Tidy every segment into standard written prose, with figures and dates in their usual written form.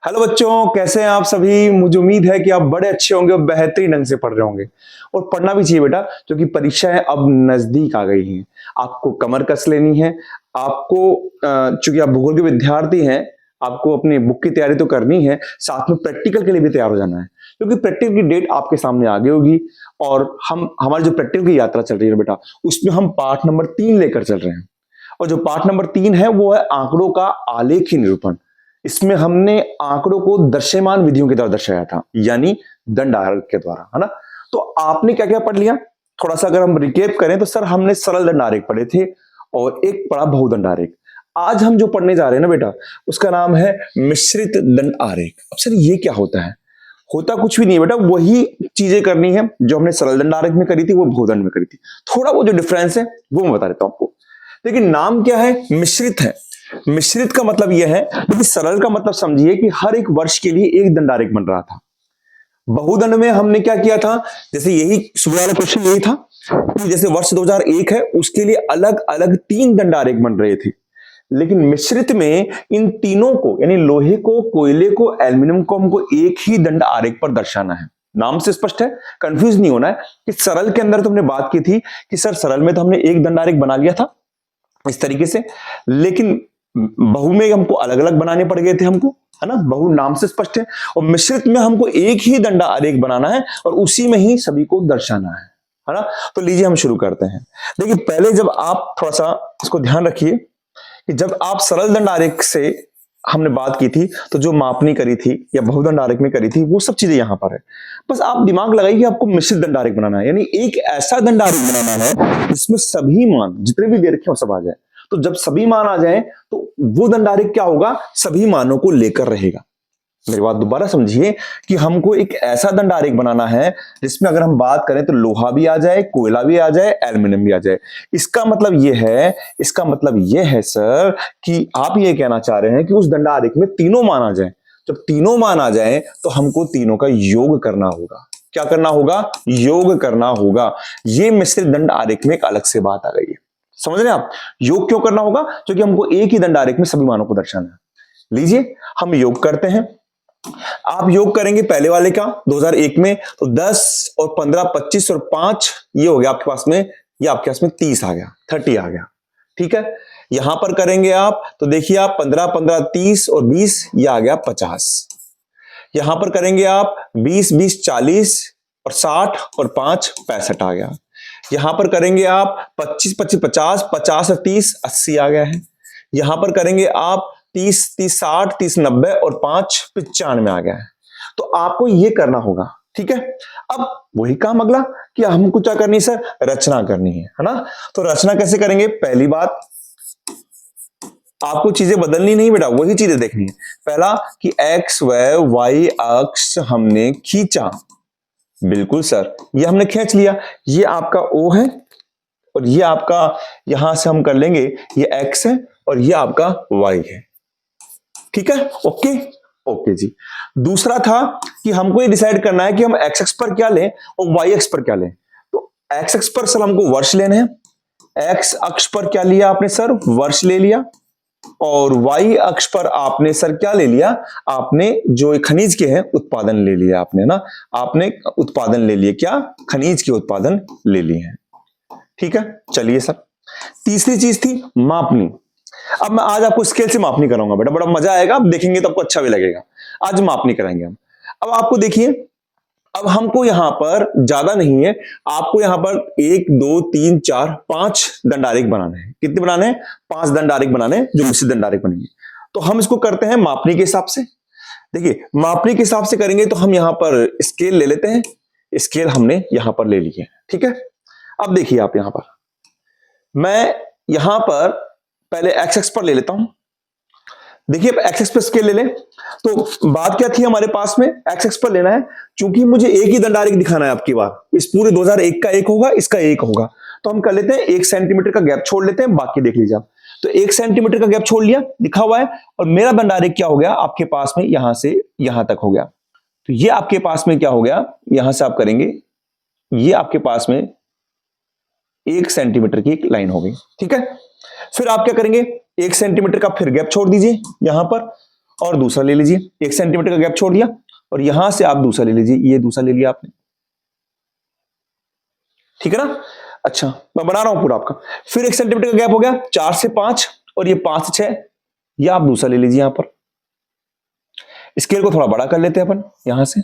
Hello बच्चों, कैसे हैं आप सभी। मुझे उम्मीद है कि आप बड़े अच्छे होंगे और बेहतरीन ढंग से पढ़ रहे होंगे। और पढ़ना भी चाहिए बेटा, क्योंकि परीक्षाएं अब नजदीक आ गई हैं। आपको कमर कस लेनी है। आपको चूंकि आप भूगोल के विद्यार्थी हैं, आपको अपनी बुक की तैयारी तो करनी है, साथ में प्रैक्टिकल के लिए भी तैयार हो जाना है, क्योंकि प्रैक्टिकल की डेट आपके सामने आगे होगी। और हमारी जो प्रैक्टिकल की यात्रा चल रही है बेटा, उसमें हम पाठ नंबर 3 लेकर चल रहे हैं। और जो पाठ नंबर 3 है वो है आंकड़ों का आलेखी निरूपण। इसमें हमने आंकड़ों को दृश्यमान विधियों की तरह दर्शाया था, यानी दंड आरेख के द्वारा, है ना। तो आपने क्या क्या पढ़ लिया, थोड़ा सा अगर हम रिकेप करें तो सर हमने सरल दंड आरेख पढ़े थे और एक पढ़ा बहुदंड आरेख। आज हम जो पढ़ने जा रहे हैं ना बेटा, उसका नाम है मिश्रित दंड आरेख। अब सर ये क्या होता है? होता कुछ भी नहीं है बेटा, वही चीजें करनी है जो हमने सरल दंड आरेख में करी थी वो बहुदंड में करी थी। थोड़ा वो जो डिफरेंस है वो मैं बता देता हूं आपको। लेकिन नाम क्या है? मिश्रित है। मिश्रित का मतलब यह है, क्योंकि सरल का मतलब समझिए कि हर एक वर्ष के लिए एक दंड आरेख बन रहा था। बहुदंड में हमने क्या किया था, जैसे यही सुबह वाला क्वेश्चन यही था कि जैसे वर्ष 2001 है उसके लिए अलग अलग 3 दंड आरेख बन रहे थे। लेकिन मिश्रित में इन तीनों को, यानी लोहे को, कोयले को, एल्यूमिनियम को, हमको एक ही दंड आरेख पर दर्शाना है। नाम से स्पष्ट है, कंफ्यूज नहीं होना है कि सरल के अंदर तुमने बात की थी कि सर सरल में तो हमने एक दंड आरेख बना लिया था इस तरीके से, लेकिन बहु में हमको अलग अलग बनाने पड़ गए थे हमको, है ना। बहु नाम से स्पष्ट है, और मिश्रित में हमको एक ही दंड आरेख बनाना है और उसी में ही सभी को दर्शाना है ना। तो लीजिए हम शुरू करते हैं। देखिए पहले जब आप थोड़ा सा इसको ध्यान रखिए कि जब आप सरल दंड आरेख से हमने बात की थी तो जो मापनी करी थी या बहुदंड आरेख में करी थी वो सब चीजें यहां पर है। बस आप दिमाग लगाइए कि आपको मिश्रित दंड आरेख बनाना है, यानी एक ऐसा दंड आरेख बनाना है जिसमें सभी मान जितने भी दे रखे हो सब आ जाए। तो जब सभी मान आ जाए तो वो दंड आरेख क्या होगा, सभी मानों को लेकर रहेगा। मेरी बात दोबारा समझिए कि हमको एक ऐसा दंड आरेख बनाना है जिसमें अगर हम बात करें तो लोहा भी आ जाए, कोयला भी आ जाए, एल्यूमिनियम भी आ जाए। इसका मतलब यह है सर कि आप ये कहना चाह रहे हैं कि उस दंड आरेख में तीनों मान आ जाए। जब तीनों मान आ जाए तो हमको तीनों का योग करना होगा। क्या करना होगा? योग करना होगा। ये मिश्रित दंड आरेख में एक अलग से बात आ गई है, समझ रहे हैं आप। योग क्यों करना होगा? क्योंकि हमको एक ही दंड आरेख में सभी मानों को दर्शाना है। लीजिए हम योग करते हैं। आप योग करेंगे पहले वाले का 2001 में, तो 10 और 15, 25 और 5 ये हो गया आपके पास में, ये आपके पास में 30 आ गया, 30 आ गया। ठीक है, यहां पर करेंगे आप तो देखिए आप 15 15 30 और 20 ये आ गया 50। यहां पर करेंगे आप 20 20 40 और 60 और 5 65 आ गया। यहां पर करेंगे आप 25 25 50 50 और 30 80 आ गया है। यहां पर करेंगे आप 30 30 60 30 90 और 5 95 आ गया है। तो आपको ये करना होगा, ठीक है। अब वही काम अगला कि हमको क्या करनी है सर, रचना करनी है ना। तो रचना कैसे करेंगे? पहली बात आपको चीजें बदलनी नहीं बेटा, वही चीजें देखनी है। पहला कि एक्स व वाई अक्ष हमने खींचा, बिल्कुल सर ये हमने खींच लिया। ये आपका ओ है और ये आपका, यहां से हम कर लेंगे ये एक्स है और ये आपका वाई है। ठीक है, ओके ओके जी। दूसरा था कि हमको ये डिसाइड करना है कि हम एक्स एक्स पर क्या लें और वाई एक्स पर क्या लें। तो एक्स एक्स पर सर हमको वर्ष लेने हैं। एक्स अक्ष पर क्या लिया आपने सर? वर्ष ले लिया। और वाई अक्ष पर आपने सर क्या ले लिया? आपने जो खनिज के हैं उत्पादन ले लिया आपने ना। आपने उत्पादन ले लिए, क्या? खनिज के उत्पादन ले लिए हैं। ठीक है, चलिए सर। तीसरी चीज थी मापनी। अब मैं आज आपको स्केल से मापनी कराऊंगा बेटा, बड़ा मजा आएगा, आप देखेंगे तो आपको अच्छा भी लगेगा। आज मापनी कराएंगे हम। अब आपको देखिए, अब हमको यहां पर ज्यादा नहीं है, आपको यहां पर 1 2 3 4 5 दंड आरेख बनाने हैं। कितने बनाने हैं? 5 दंड आरेख बनाने हैं, जो मिश्रित दंड आरेख बनेंगे। तो हम इसको करते हैं मापनी के हिसाब से। देखिए मापनी के हिसाब से करेंगे तो हम यहां पर स्केल ले लेते हैं। स्केल हमने यहां पर ले लिए, ठीक है। अब देखिए आप यहां पर, मैं यहां पर पहले एक्स एक्स पर ले लेता हूं। देखिए अब एक्स एक्स पर स्केल ले लें तो बात क्या थी हमारे पास में, एक्स एक्स पर लेना है। चूंकि मुझे एक ही दंड आरेख दिखाना है आपकी बार, इस पूरे 2001 का एक होगा, इसका एक होगा, तो हम कर लेते हैं 1 सेंटीमीटर का गैप छोड़ लेते हैं, बाकी देख लीजिए आप। तो 1 सेंटीमीटर का गैप छोड़ लिया, लिखा हुआ है, और मेरा दंड आरेख क्या हो गया आपके पास में, यहां से यहां तक हो गया। तो ये आपके पास में क्या हो गया, यहां से आप करेंगे, ये आपके पास में 1 सेंटीमीटर की एक लाइन हो गई, ठीक है। फिर आप क्या करेंगे, 1 सेंटीमीटर का फिर गैप छोड़ दीजिए यहां पर, और दूसरा ले लीजिए, 1 सेंटीमीटर का गैप छोड़ दिया और यहां से आप दूसरा ले लीजिए, ये दूसरा ले लिया आपने, ठीक है ना। अच्छा मैं बना रहा हूं पूरा आपका, फिर 1 सेंटीमीटर का गैप हो गया, 4 से 5 और ये 5 से 6, ये आप दूसरा ले लीजिए यहां पर। स्केल को थोड़ा बड़ा कर लेते हैं अपन यहां से,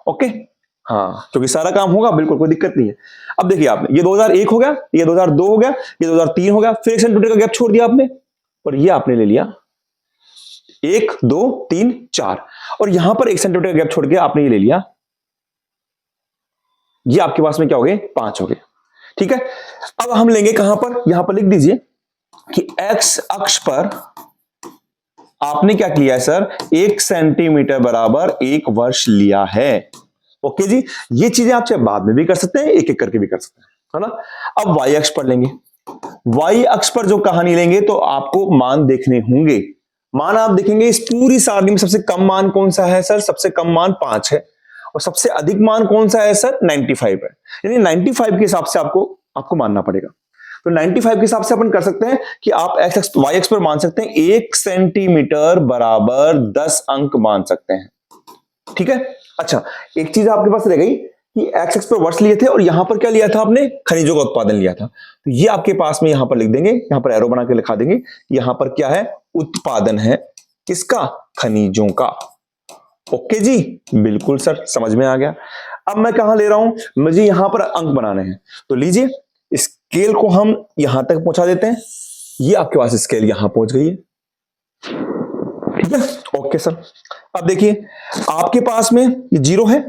ओके। हाँ क्योंकि सारा काम होगा, बिल्कुल कोई दिक्कत नहीं है। अब देखिए आपने ये 2001 हो गया, ये 2002 हो गया, ये 2003 हो गया, फिर 1 सेंटीमीटर का गैप छोड़ दिया आपने और ये आपने ले लिया 1 2 3 4 और यहां पर 1 सेंटीमीटर का गैप छोड़ के आपने ये ले लिया, ये आपके पास में क्या हो गए 5 हो गए, ठीक है। अब हम लेंगे कहां पर, यहां पर लिख दीजिए कि एक्स अक्ष पर आपने क्या किया है सर, 1 सेंटीमीटर बराबर 1 वर्ष लिया है, ओके जी। ये चीजें आप चाहे बाद में भी कर सकते हैं, एक एक करके भी कर सकते हैं, है ना। अब वाई अक्ष पर लेंगे, वाई अक्ष पर जो कहानी लेंगे तो आपको मान देखने होंगे। मान आप देखेंगे इस पूरी सारणी में सबसे कम मान कौन सा है सर, सबसे कम मान 5 है और सबसे अधिक मान कौन सा है सर 95 है, यानी 95 के हिसाब से आपको मानना पड़ेगा। तो 95 के हिसाब से अपन कर सकते हैं कि आप एक्स वाई एक्स पर मान सकते हैं 1 सेंटीमीटर बराबर 10 अंक मान सकते हैं, ठीक है। अच्छा एक चीज आपके पास रह गई कि एक्स एक्स पर वर्ष लिए थे और यहां पर क्या लिया था आपने, खनिजों का उत्पादन लिया था, तो ये आपके पास में यहां पर लिख देंगे, यहां पर एरो बना के लिखा देंगे, यहां पर क्या है उत्पादन है किसका, खनिजों का, ओके जी। बिल्कुल सर समझ में आ गया। अब मैं कहां ले रहा हूं, मुझे यहां पर अंक बनाने हैं, तो लीजिए स्केल को हम यहां तक पहुंचा देते हैं, ये आपके पास स्केल यहां पहुंच गई है, ठीक है, ओके सर। अब देखिए आपके पास में ये 0 है,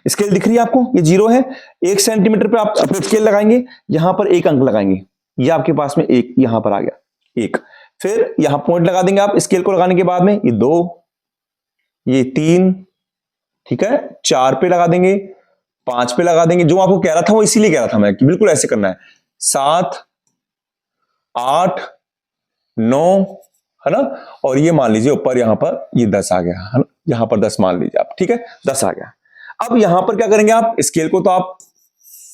स्केल दिख रही है आपको, ये 0 है, 1 सेंटीमीटर पे आप अपने स्केल लगाएंगे, यहां पर 1 अंक लगाएंगे, ये आपके पास में 1 यहां पर आ गया 1, फिर यहां पॉइंट लगा देंगे आप स्केल को लगाने के बाद में, ये 2 ये 3, ठीक है, 4 पे लगा देंगे, 5 पे लगा देंगे, जो आपको कह रहा था वो इसीलिए कह रहा था मैं कि बिल्कुल ऐसे करना है, 7 8 9, है ना, और ये मान लीजिए ऊपर यहां पर ये 10 आ गया, है ना, यहां पर 10 मान लीजिए आप, ठीक है, 10 आ गया। अब यहां पर क्या करेंगे आप, स्केल को तो आप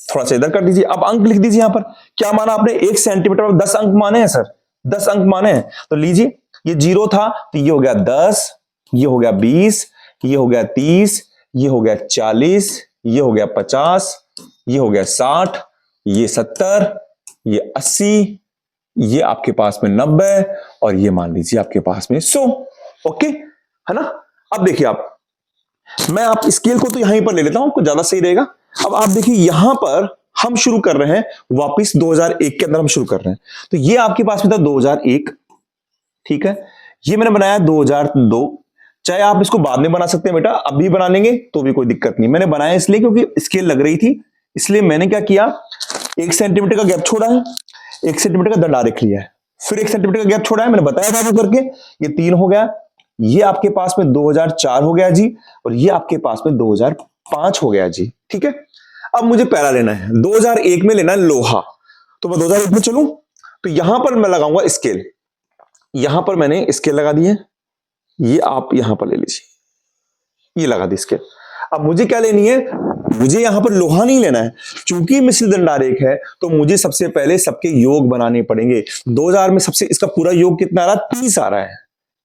थोड़ा सा इधर कर दीजिए, अब अंक लिख दीजिए यहां पर, क्या माना आपने 1 सेंटीमीटर और 10 अंक माने हैं सर, 10 अंक माने हैं, तो लीजिए ये 0 था तो ये हो गया 10, ये हो गया 20, ये हो गया 30, ये हो गया 40, ये हो गया 50, ये हो गया 60, ये 70, ये 80, ये आपके पास में 90 और ये मान लीजिए आपके पास में 100, ओके, है ना। अब देखिए आप, मैं आप स्केल को तो यहीं पर ले लेता हूं, ज्यादा सही रहेगा। अब आप देखिए यहां पर हम शुरू कर रहे हैं वापस 2001 के अंदर हम शुरू कर रहे हैं, तो ये आपके पास में था 2001, ठीक है, ये मैंने बनाया 2002, चाहे आप इसको बाद में बना सकते हैं बेटा, अभी बना लेंगे तो भी कोई दिक्कत नहीं, मैंने बनाया इसलिए क्योंकि स्केल लग रही थी, इसलिए मैंने क्या किया 1 सेंटीमीटर का गैप छोड़ा है, 1 सेंटीमीटर का दंड आरेख लिया है, फिर 1 सेंटीमीटर का गैप छोड़ा है, मैंने बताया था आपको करके, ये 3 हो गया, ये आपके पास में 2004 हो गया जी, और ये आपके पास में 2005 हो गया जी, ठीक है। अब मुझे पैरा लेना है, 2001 में लेना है लोहा, तो मैं 2001 में चलूं, तो यहां पर मैं लगाऊंगा स्केल, यहां पर मैंने स्केल लगा दी है, ये आप यहां पर ले लीजिए, ये लगा दी स्केल। अब मुझे क्या लेनी है, मुझे यहां पर लोहा नहीं लेना है, चूंकि मिश्र दंडारेख है तो मुझे सबसे पहले सबके योग बनाने पड़ेंगे। 2000 में सबसे इसका पूरा योग कितना आ रहा है, 30 आ रहा है,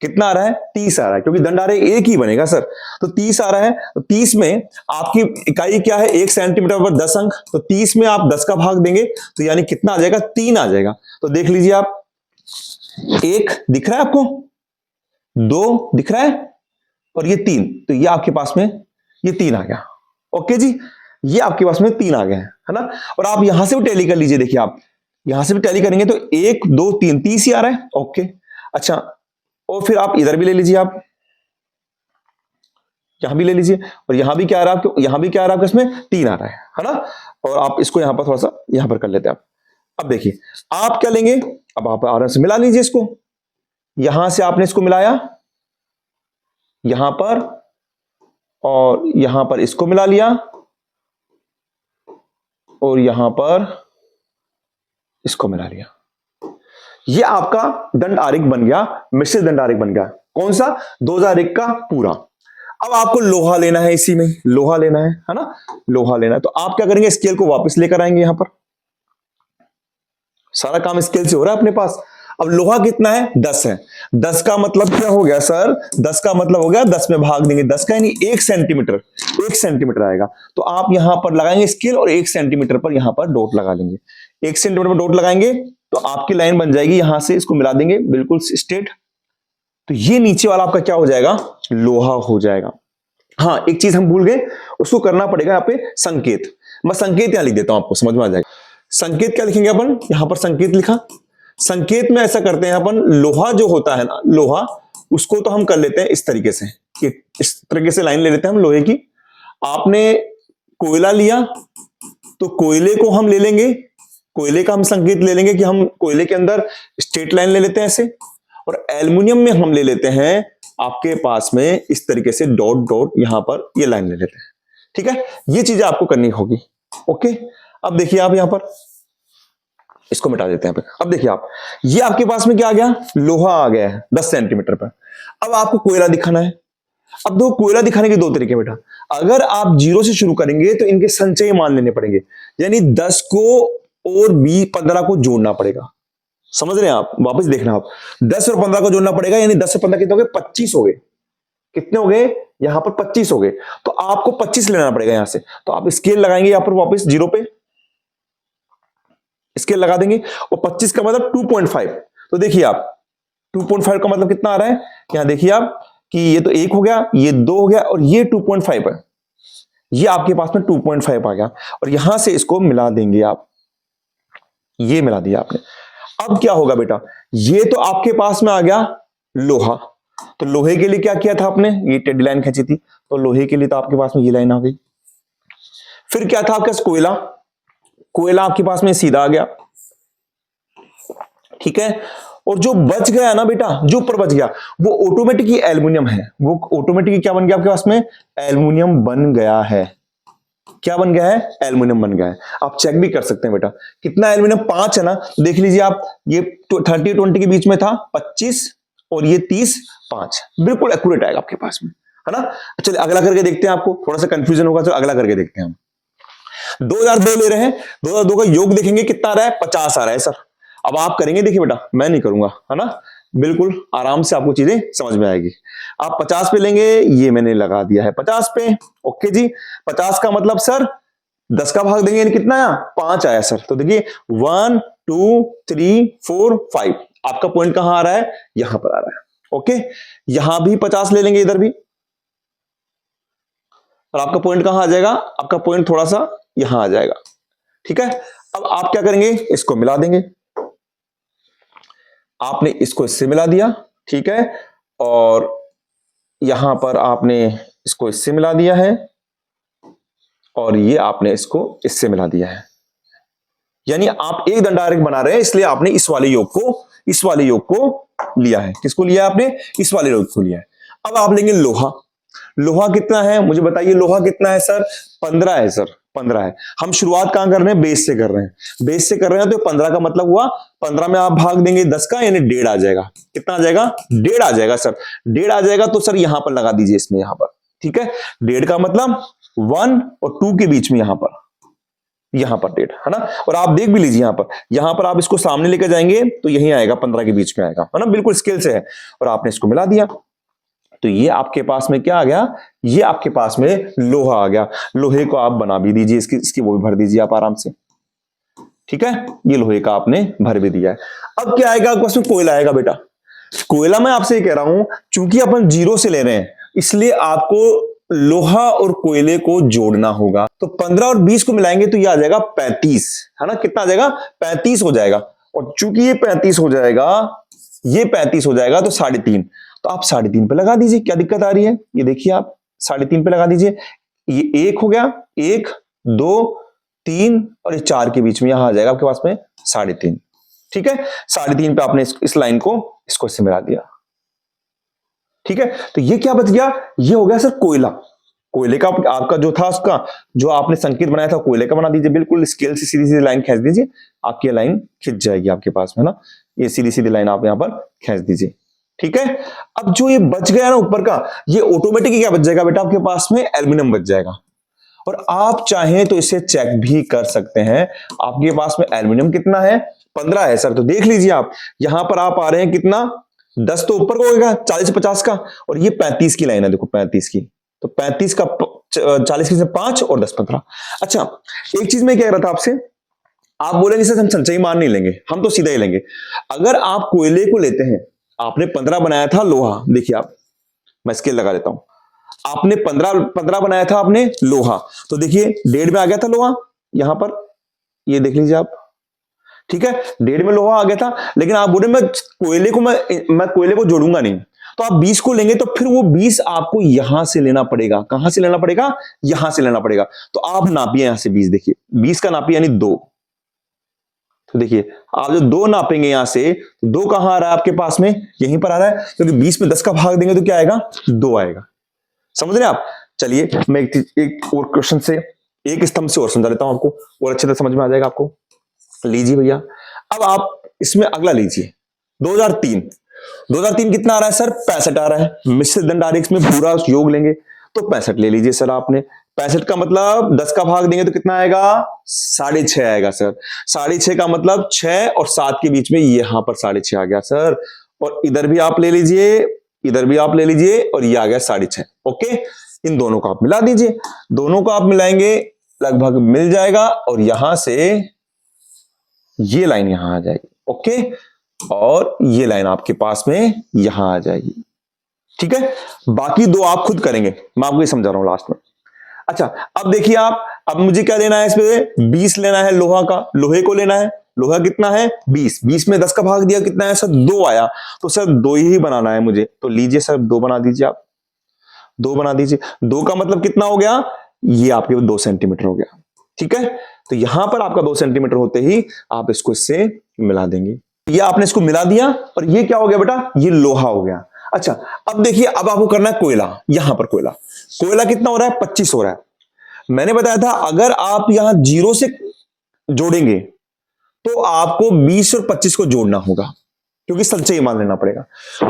कितना आ रहा है 30 आ रहा है, क्योंकि दंडारेख एक ही बनेगा सर, तो 30 आ रहा है, तो 30 में आपकी इकाई क्या है 1 सेंटीमीटर पर 10 अंक, तो 30 में आप 10 का भाग देंगे तो यानी कितना आ जाएगा 3 आ जाएगा, तो देख लीजिए आप 1 दिख रहा है आपको, 2 दिख रहा है और ये 3, तो ये आपके पास में ये 3 आ गया, ओके जी, ये आपके पास में 3 आ गया है ना। और आप यहां से भी टैली कर लीजिए, देखिए आप यहां से भी टैली करेंगे तो 1 2 3 30 ही आ रहा है, ओके। अच्छा और फिर आप इधर भी ले लीजिए, आप यहां भी ले लीजिए, और यहां भी क्या आ रहा है आपको, यहां भी क्या आ रहा है आपको, इसमें 3 आ रहा है ना। और आप इसको यहां पर थोड़ा सा यहां पर कर लेते हैं आप। अब देखिए आप क्या लेंगे, अब आप आराम से मिला लीजिए इसको, यहां से आपने इसको मिलाया यहां पर और यहां पर इसको मिला लिया और यहां पर इसको मिला लिया, ये आपका दंड आरेख बन गया, मिश्र दंड आरेख बन गया, कौन सा 2001 का पूरा। अब आपको लोहा लेना है, इसी में लोहा लेना है ना, लोहा लेना है, तो आप क्या करेंगे स्केल को वापस लेकर आएंगे, यहां पर सारा काम स्केल से हो रहा है अपने पास। अब लोहा कितना है, 10 है। 10 का मतलब क्या हो गया सर, 10 का मतलब हो गया 10 में भाग देंगे 10 का, यानी 1 सेंटीमीटर, 1 सेंटीमीटर आएगा। तो आप यहां पर लगाएंगे स्केल और 1 सेंटीमीटर पर यहां पर डॉट लगा लेंगे। 1 सेंटीमीटर पर डॉट लगाएंगे तो आपकी लाइन बन जाएगी, यहां से इसको मिला देंगे बिल्कुल स्ट्रेट। तो ये नीचे वाला आपका क्या हो जाएगा, लोहा हो जाएगा। हाँ, एक चीज हम भूल गए, उसको करना पड़ेगा यहाँ पे संकेत। मैं संकेत यहां लिख देता हूं, आपको समझ में आ जाएगा। संकेत क्या लिखेंगे अपन, यहां पर संकेत लिखा। संकेत में ऐसा करते हैं अपन, लोहा जो होता है ना, लोहा, उसको तो हम कर लेते हैं इस तरीके से, कि इस तरीके से लाइन ले लेते हैं हम लोहे की। आपने कोयला लिया तो कोयले को हम ले लेंगे, कोयले का हम संकेत ले लेंगे कि हम कोयले के अंदर स्ट्रेट लाइन ले लेते हैं ऐसे। और एल्युमिनियम में हम ले लेते हैं आपके पास में इस तरीके से डॉट डॉट, यहां पर ये लाइन ले लेते हैं। ठीक है, ये चीजें आपको करनी होगी। ओके, अब देखिए आप यहां पर इसको मिटा देते हैं। अब देखिए आप, ये आपके पास में क्या आ गया, लोहा आ गया है 10 सेंटीमीटर पर। अब आपको कोयला दिखाना है। अब दो कोयला दिखाने के दो तरीके बेटा। अगर आप 0 से शुरू करेंगे तो इनके संचय मान लेने पड़ेंगे, यानी 10 को और 15 को जोड़ना पड़ेगा। समझ रहे हैं आप, वापस देखना आप, 10 और 15 को जोड़ना पड़ेगा, यानी 10 और 15 कितने हो गए, 25 हो गए। कितने हो गए, यहां पर 25 हो गए। तो आपको 25 लेना पड़ेगा यहां से। तो आप स्केल लगाएंगे यहां पर वापस 0 पे स्केल लगा देंगे, और 25 का मतलब 2.5। तो देखिए आप 2.5 का मतलब कितना आ रहा है, यहां देखिए आप कि ये तो 1 हो गया, ये 2 हो गया, और ये 2.5 है। ये आपके पास में 2.5 आ गया, और यहां से इसको मिला देंगे आप, ये मिला दिया आपने। अब क्या होगा बेटा, ये तो आपके पास में आ गया लोहा। तो लोहे के लिए क्या किया था आपने, ये टेढ़ी लाइन खींची थी, तो लोहे के लिए तो आपके पास में ये लाइन आ गई। फिर क्या था आपके पास, कोयला। कोयला आपके पास में सीधा आ गया, ठीक है। और जो बच गया ना बेटा, जो ऊपर बच गया, वो ऑटोमेटिक ही एल्युमिनियम है। वो ऑटोमेटिक क्या बन गया आपके पास में, एल्युमिनियम बन गया है। क्या बन गया है, एल्युमिनियम बन गया है। आप चेक भी कर सकते हैं बेटा, कितना एल्युमिनियम, 5 है ना। देख लीजिए आप, ये 30-20 के बीच में था 25, और ये 30, 5 बिल्कुल एक्यूरेट आएगा आपके पास में, है ना। चलिए अगला करके देखते हैं, आपको थोड़ा सा कंफ्यूजन होगा, तो अगला करके देखते हैं हम। 2002 ले रहे हैं, 2002 का योग देखेंगे कितना आ रहा है, 50 आ रहा है सर। अब आप करेंगे, देखिए बेटा मैं नहीं करूंगा, है ना, बिल्कुल आराम से आपको चीजें समझ में आएगी। आप 50 पे लेंगे, ये मैंने लगा दिया है 50 पे। ओके जी, 50 का मतलब सर 10 का भाग देंगे, कितना आया, 5 आया सर। तो देखिए 1 2 3 4 5, आपका पॉइंट कहां आ रहा है, यहां पर आ रहा है। ओके, यहां भी 50 ले लेंगे, इधर भी, और आपका पॉइंट कहां आ जाएगा, आपका पॉइंट थोड़ा सा यहां आ जाएगा। ठीक है, अब आप क्या करेंगे, इसको मिला देंगे। आपने इसको इससे मिला दिया, ठीक है, और यहां पर आपने इसको इससे मिला दिया है, और ये आपने इसको इससे मिला दिया है। यानी आप एक डायरेक्ट बना रहे हैं, इसलिए आपने इस वाले योग को लिया है। किसको लिया आपने, इस वाले योग को लिया है। अब आप लेंगे लोहा। लोहा कितना है मुझे बताइए, लोहा कितना है सर, 15 है सर, 15 है। हम शुरुआत कहां कर रहे हैं, बेस से कर रहे हैं, बेस से कर रहे हैं, तो 15 का मतलब हुआ, 15 में आप भाग देंगे 10 का, यानी 1.5 आ जाएगा। कितना आ जाएगा, 1.5 आ जाएगा सर। 1.5 आ जाएगा तो सर यहां पर लगा दीजिए, इसमें यहां पर, ठीक है। 1.5 का मतलब 1 और 2 के बीच में यहां पर 1.5 है ना। और आप देख भी लीजिए यहां पर आप इसको सामने लेकर जाएंगे तो यही आएगा, 15 के बीच में आएगा, है ना, बिल्कुल स्केल से है। और आपने इसको मिला दिया, तो ये आपके पास में क्या आ गया, ये आपके पास में लोहा आ गया। लोहे को आप बना भी दीजिए, इसकी वो भी भर दीजिए आप आराम से, ठीक है। ये लोहे का आपने भर भी दिया है। अब क्या आएगा आपके पास में, कोयला आएगा बेटा। कोयला मैं आपसे ये कह रहा हूं, चूंकि अपन 0 से ले रहे हैं, इसलिए आपको लोहा और कोयले को जोड़ना होगा। तो 15 और 20 को मिलाएंगे तो ये आ जाएगा 35, है ना। कितना आ जाएगा, 35 हो जाएगा। और चूंकि ये 35 हो जाएगा, ये 35 हो जाएगा, तो 3.5, तो आप 3.5 पे लगा दीजिए। क्या दिक्कत आ रही है, ये देखिए आप 3.5 पे लगा दीजिए। ये 1 हो गया, 1 2 3 और ये 4 के बीच में यहां आ जाएगा आपके पास में 3.5, ठीक है। 3.5 पे आपने इस लाइन को इसको इससे मिला दिया, ठीक है। तो ये क्या बच गया, ये हो गया सर कोयला। कोयले का आपका जो था, उसका जो आपने संकेत बनाया था कोयले का बना दीजिए, बिल्कुल स्केल से सीधी सीधी लाइन खींच दीजिए, आपकी लाइन खिंच जाएगी आपके पास में ना। ये सीधी सीधी लाइन आप यहां पर खींच दीजिए, ठीक है। अब जो ये बच गया ना ऊपर का, ये ऑटोमेटिक क्या बच जाएगा बेटा, आपके पास में एल्युमिनियम बच जाएगा। और आप चाहें तो इसे चेक भी कर सकते हैं, आपके पास में एल्युमिनियम कितना है, 15 है सर, तो देख लीजिए आप, यहां पर आप आ रहे हैं कितना, 10 तो ऊपर को होगा 40 से 50 का, और ये 35 की लाइन है, देखो 35 की, तो 35 का 40 की से 5 और 10 15। अच्छा, एक चीज मैं कह रहा था आपसे, आप बोलेंगे सर हम संचयी मान नहीं लेंगे, हम तो सीधा ही लेंगे। अगर आप कोयले को लेते हैं, आपने 15 बनाया था लोहा, देखिए आप, मैं स्केल लगा लेता हूं, आपने 15 बनाया था आपने लोहा, तो देखिए 1.5 में आ गया था लोहा यहां पर, ये देख लीजिए आप, ठीक है, 1.5 में लोहा आ गया था, लेकिन आप बोले मैं कोयले को जोड़ूंगा नहीं, तो आप 20 को लेंगे, तो फिर वो 20 आपको यहां से लेना पड़ेगा, कहां से लेना पड़ेगा, यहां से लेना पड़ेगा। तो आप नापिए यहां से 20, देखिए 20 का नापिए यानी 2, तो देखिए आप जो 2 नापेंगे यहां से, 2 कहां आ रहा है आपके पास में, यहीं पर आ रहा है, क्योंकि 20 में 10 का भाग देंगे तो क्या आएगा, 2 आएगा। समझ रहे हैं आप? चलिए मैं एक और क्वेश्चन से, एक स्तंभ से और समझा लेता हूं आपको, और अच्छे से समझ में आ जाएगा आपको। लीजिए भैया, अब आप इसमें अगला लीजिए, 2003, 2003 कितना आ रहा है सर, 65 आ रहा है, मिश्रित दंड आरेख में पूरा योग लेंगे तो 65 ले लीजिए सर आपने, 65 का मतलब 10 का भाग देंगे तो कितना आएगा, 6.5 आएगा सर, 6.5 का मतलब 6 और 7 के बीच में यहां पर 6.5 आ गया सर, और इधर भी आप ले लीजिए, इधर भी आप ले लीजिए, और ये आ गया 6.5। ओके, इन दोनों को आप मिला दीजिए, दोनों को आप मिलाएंगे लगभग मिल जाएगा, और यहां से ये लाइन यहां आ जाएगी। ओके, और ये लाइन आपके पास में यहां आ जाएगी, ठीक है, बाकी दो आप खुद करेंगे, मैं आपको ये समझा रहा हूं लास्ट में। अच्छा, अब देखिए आप, अब मुझे क्या लेना है इसमें, 20 लेना है लोहा का, लोहे को लेना है, लोहा कितना है 20, 20 में 10 का भाग दिया कितना है सर, 2 आया, तो सर 2 ही बनाना है मुझे, तो लीजिए सर 2 बना दीजिए आप, 2 बना दीजिए, 2 का मतलब कितना हो गया, ये आपके 2 सेंटीमीटर हो गया, ठीक है, तो यहां पर आपका 2 सेंटीमीटर होते ही आप इसको इससे मिला देंगे, ये आपने इसको मिला दिया, और ये क्या हो गया बेटा, ये लोहा हो गया। अच्छा, अब देखिए, अब आपको करना है कोयला, यहां पर कोयला, कोयला कितना हो रहा है, 25 हो रहा है, मैंने बताया था अगर आप यहां 0 से जोड़ेंगे तो आपको 20 और 25 को जोड़ना होगा, क्योंकि संचयी मान लेना पड़ेगा,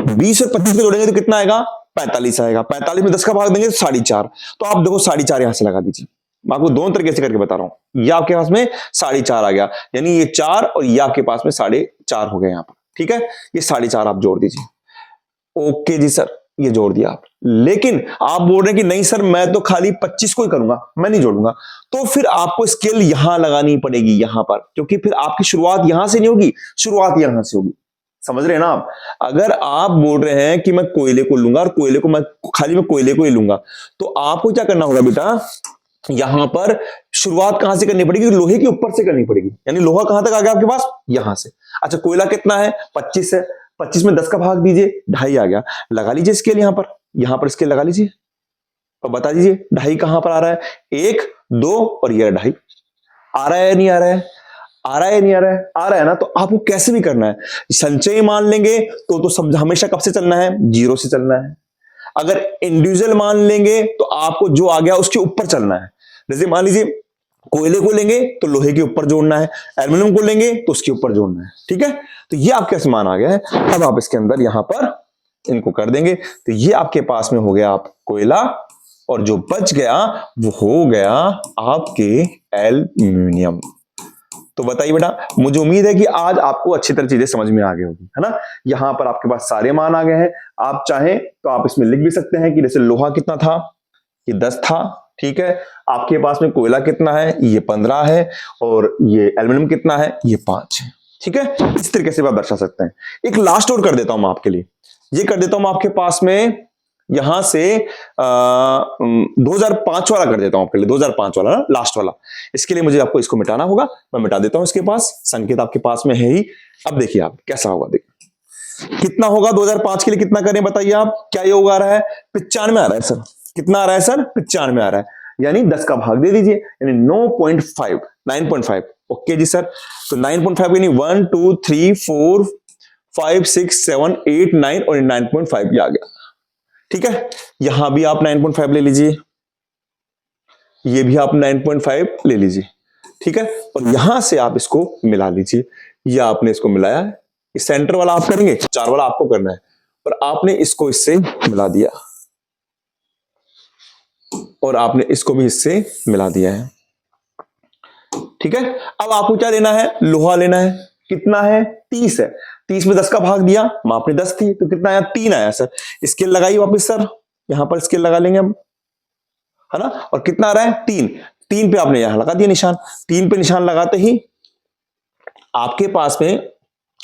20 और 25 को जोड़ेंगे तो कितना आएगा, 45 आएगा, 45 में 10 का भाग देंगे तो 4.5, तो आप देखो 4.5 यहां से लगा दीजिए, मैं आपको दोनों तरीके से करके बता रहा हूं, ये आपके पास में 4.5 आ गया, यानी ये 4 और ये आपके पास में 4.5 हो गए यहां पर, ठीक है, ये 4.5 आप जोड़ दीजिए। ओके जी सर, ये जोड़ दिया आप, लेकिन आप बोल रहे हैं कि नहीं सर मैं तो खाली 25 को ही करूंगा, मैं नहीं जोड़ूंगा, तो फिर आपको स्केल यहां लगानी पड़ेगी यहां पर, क्योंकि फिर आपकी शुरुआत यहां से नहीं होगी, शुरुआत यहां से होगी, समझ रहे हैं ना आप? अगर आप बोल रहे हैं कि मैं कोयले को लूंगा और कोयले को मैं कोयले को ही लूंगा, तो आपको क्या करना होगा बेटा, यहां पर शुरुआत कहां से करनी पड़ेगी, लोहे के ऊपर से करनी पड़ेगी, यानी लोहा कहां तक आ गया आपके पास, यहां से। अच्छा, कोयला कितना है, 25 है, 25 में 10 का भाग दीजिए, 2.5 आ गया, लगा लीजिए स्केल यहां पर स्केल लगा लीजिए, और बता दीजिए 2.5 कहां पर आ रहा है, 1 2 और ये 2.5 आ रहा है या नहीं आ रहा है, आ रहा है नहीं आ रहा है, आ रहा है ना, तो आपको कैसे भी करना है, संचय मान लेंगे तो समझ हमेशा कब से चलना है, 0 से चलना है, अगर इंडिविजुअल मान लेंगे तो आपको जो आ गया उसके ऊपर चलना है, जैसे मान लीजिए कोयले को लेंगे तो लोहे के ऊपर जोड़ना है, एल्यूमिनियम को लेंगे तो उसके ऊपर जोड़ना है, ठीक है, तो ये आपका मान आ गया है, अब आप इसके अंदर यहां पर इनको कर देंगे, तो ये आपके पास में हो गया आप कोयला, और जो बच गया वो हो गया आपके एल्यूमिनियम। तो बताइए बेटा, मुझे उम्मीद है कि आज आपको अच्छी तरह चीजें समझ में आ गई होगी, है ना, यहां पर आपके पास सारे मान आ गए हैं, आप चाहें तो आप इसमें लिख भी सकते हैं कि जैसे लोहा कितना था, ये 10 था, ठीक है, आपके पास में कोयला कितना है, ये 15 है, और ये एल्यूमिनियम कितना है, ये 5 है, ठीक है, इस तरीके से आप दर्शा सकते हैं। एक लास्ट और कर देता हूं मैं आपके लिए, ये कर देता हूं मैं आपके पास में यहां से 2005 वाला कर देता हूं आपके लिए, 2005 वाला ना, लास्ट वाला, इसके लिए मुझे आपको इसको मिटाना होगा, मैं मिटा देता हूं, इसके पास संकेत आपके पास में है ही, अब देखिए आप कैसा होगा, देखिए कितना होगा 2005 के लिए, कितना करें बताइए आप, क्या ये होगा रहा है, 95 आ रहा है सर, कितना आ रहा है सर, 95 आ रहा है, यानी 10 का भाग दे दीजिए, यानी 9.5, 9.5, ओके जी सर, तो 9.5 यानी 1 2 3 4 5 6 7 8 9 और 9.5 ये आ गया, ठीक है, यहां भी आप 9.5 ले लीजिए, ये भी आप 9.5 ले लीजिए, ठीक है, और यहां से आप इसको मिला लीजिए, ये आपने इसको मिलाया है, इस सेंटर वाला आप करेंगे, 4 वाला आपको करना है, और आपने इसको इससे मिला दिया, और आपने इसको भी इससे मिला दिया है, ठीक है, अब आपको क्या लेना है, लोहा लेना है, कितना है 30 है, 30 में 10 का भाग दिया, मापनी 10 थी तो कितना आया 3 आया सर। स्केल लगाइए वापस सर, यहां पर स्केल लगा लेंगे हम, है ना, और कितना आ रहा है 3, 3 पे आपने यहां लगा दिया निशान, 3 पे निशान लगाते ही आपके पास में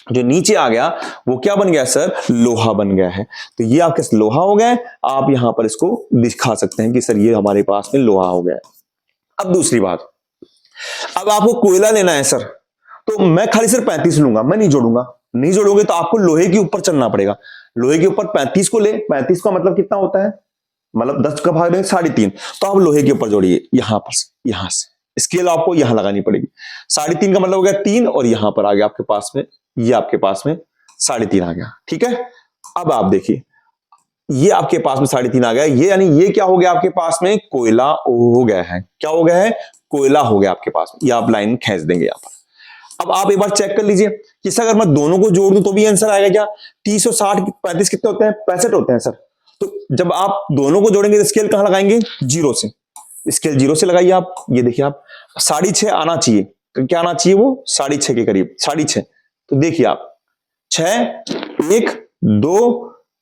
जो नीचे आ गया वो क्या बन गया सर, लोहा बन गया है। तो ये आपके लोहा हो गया, आप यहां पर इसको दिखा सकते हैं कि सर ये हमारे पास में लोहा हो गया। अब दूसरी बात, अब आपको कोयला लेना है सर, तो मैं खाली सिर्फ 35 लूंगा, मैं नहीं जोड़ूंगा, नहीं जोड़ोगे तो आपको लोहे के ऊपर चलना पड़ेगा। लोहे के ऊपर 35 को ले, 35 का मतलब कितना होता है, मतलब 10 का भाग देंगे 3.5, तो आप लोहे के ऊपर जोड़िए यहां पर, यहां से स्केल आपको यहां लगानी पड़ेगी। 3.5 का मतलब हो गया 3 और यहां पर आ गया आपके पास में, ये आपके पास में 3.5 आ गया, ठीक है। अब आप देखिए ये आपके पास में 3.5 आ गया, ये यानी ये क्या हो गया आपके पास में, कोयला हो गया है। क्या हो गया है, कोयला हो गया आपके पास में। ये आप लाइन खींच देंगे यहां पर। अब आप एक बार चेक कर लीजिए कि सर अगर मैं दोनों को जोड़ दूं तो भी आंसर आएगा क्या, 30 और 60 35 कितने होते हैं, 65 होते हैं सर। तो जब आप दोनों को जोड़ेंगे तो स्केल कहां लगाएंगे, 0 से, स्केल 0 से लगाइए आप। ये देखिए आप 6.5 आना चाहिए, तो क्या आना चाहिए वो 6.5 के करीब, 6.5। तो देखिए आप 6 1 2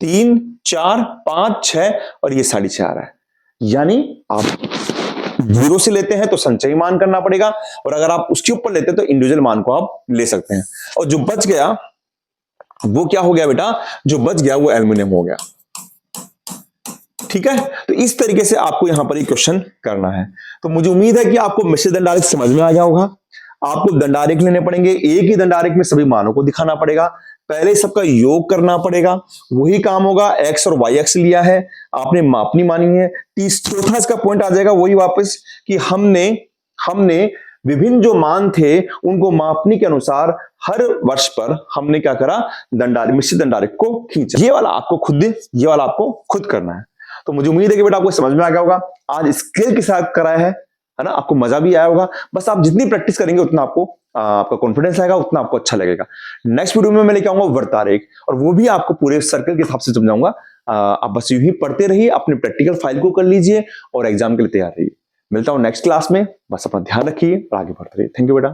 3 4 5 6 और ये 6.5 आ रहा है। यानी आप 0 से लेते हैं तो संचयी मान करना पड़ेगा, और अगर आप उसके ऊपर लेते हैं तो इंडिविजुअल मान को आप ले सकते हैं। और जो बच गया वो क्या हो गया बेटा, जो बच गया वो एल्यूमिनियम हो गया, ठीक है। तो इस तरीके से आपको यहां पर एक क्वेश्चन करना है। तो मुझे उम्मीद है कि आपको मिश्र दंडारेख समझ में आ गया होगा। आपको दंडारेख लेने पड़ेंगे, एक ही दंडारेख में सभी मानों को दिखाना पड़ेगा, पहले सबका योग करना पड़ेगा, वही काम होगा। एक्स और वाई एक्स लिया है, आपने मापनी मानी है। चौथा इसका पॉइंट आ जाएगा वही वापस कि हमने विभिन्न जो मान थे उनको मापनी के अनुसार हर वर्ष पर हमने क्या करा, मिश्र दंडारेख को खींचा। ये वाला आपको खुद करना है। तो मुझे उम्मीद है कि बेटा आपको समझ में आ गया होगा। आज स्केल के साथ कराया है ना, आपको मजा भी आया होगा। बस आप जितनी प्रैक्टिस करेंगे उतना आपको आपका कॉन्फिडेंस आएगा, उतना आपको अच्छा लगेगा। नेक्स्ट वीडियो में मैं लेके आऊंगा वर्तारेख, और वो भी आपको पूरे सर्कल के हिसाब से समझाऊंगा। आप बस यूं ही पढ़ते रहिए, अपने प्रैक्टिकल फाइल को कर लीजिए और एग्जाम के लिए तैयार रहिए। मिलता हूं नेक्स्ट क्लास में, बस अपना ध्यान रखिए और आगे बढ़ते रहिए। थैंक यू बेटा।